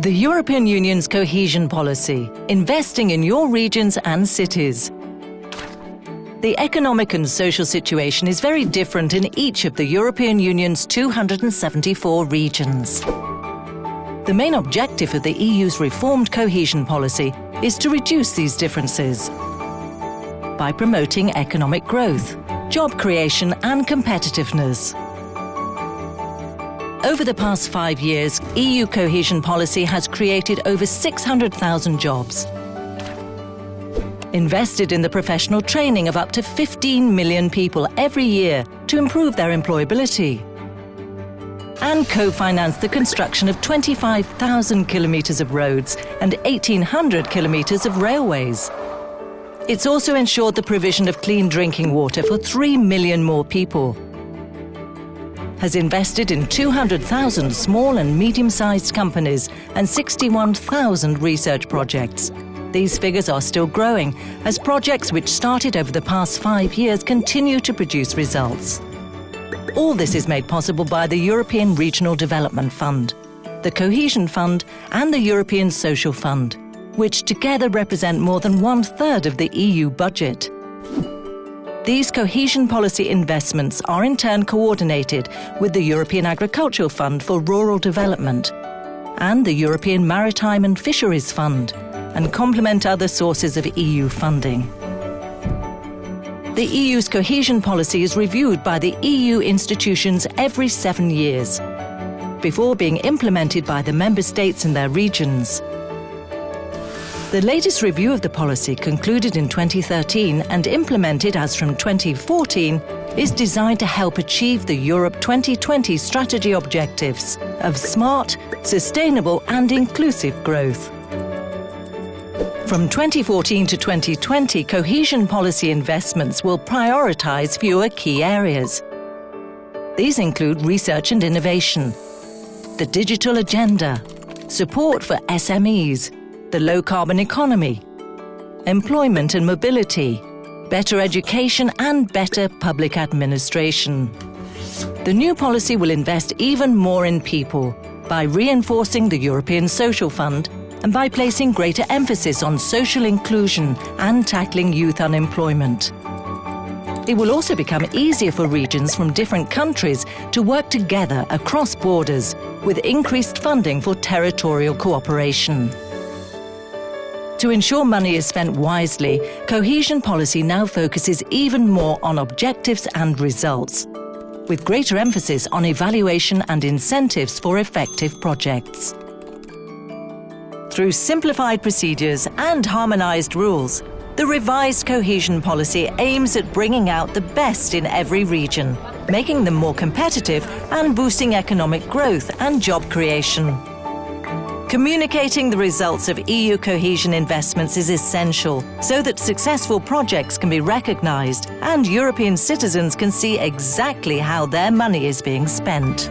The European Union's cohesion policy, investing in your regions and cities. The economic and social situation is very different in each of the European Union's 274 regions. The main objective of the EU's reformed cohesion policy is to reduce these differences by promoting economic growth, job creation and competitiveness. Over the past 5 years, EU cohesion policy has created over 600,000 jobs, invested in the professional training of up to 15 million people every year to improve their employability, and co-financed the construction of 25,000 kilometres of roads and 1,800 kilometres of railways. It's also ensured the provision of clean drinking water for 3 million more people, has invested in 200,000 small and medium-sized companies and 61,000 research projects. These figures are still growing as projects which started over the past 5 years continue to produce results. All this is made possible by the European Regional Development Fund, the Cohesion Fund and the European Social Fund, which together represent more than 1/3 of the EU budget. These cohesion policy investments are in turn coordinated with the European Agricultural Fund for Rural Development and the European Maritime and Fisheries Fund, and complement other sources of EU funding. The EU's cohesion policy is reviewed by the EU institutions every 7 years, before being implemented by the member states in their regions. The latest review of the policy, concluded in 2013 and implemented as from 2014, is designed to help achieve the Europe 2020 strategy objectives of smart, sustainable and inclusive growth. From 2014 to 2020, cohesion policy investments will prioritise fewer key areas. These include research and innovation, the digital agenda, support for SMEs, the low-carbon economy, employment and mobility, better education and better public administration. The new policy will invest even more in people by reinforcing the European Social Fund and by placing greater emphasis on social inclusion and tackling youth unemployment. It will also become easier for regions from different countries to work together across borders with increased funding for territorial cooperation. To ensure money is spent wisely, cohesion policy now focuses even more on objectives and results, with greater emphasis on evaluation and incentives for effective projects. Through simplified procedures and harmonised rules, the revised cohesion policy aims at bringing out the best in every region, making them more competitive and boosting economic growth and job creation. Communicating the results of EU cohesion investments is essential so that successful projects can be recognised and European citizens can see exactly how their money is being spent.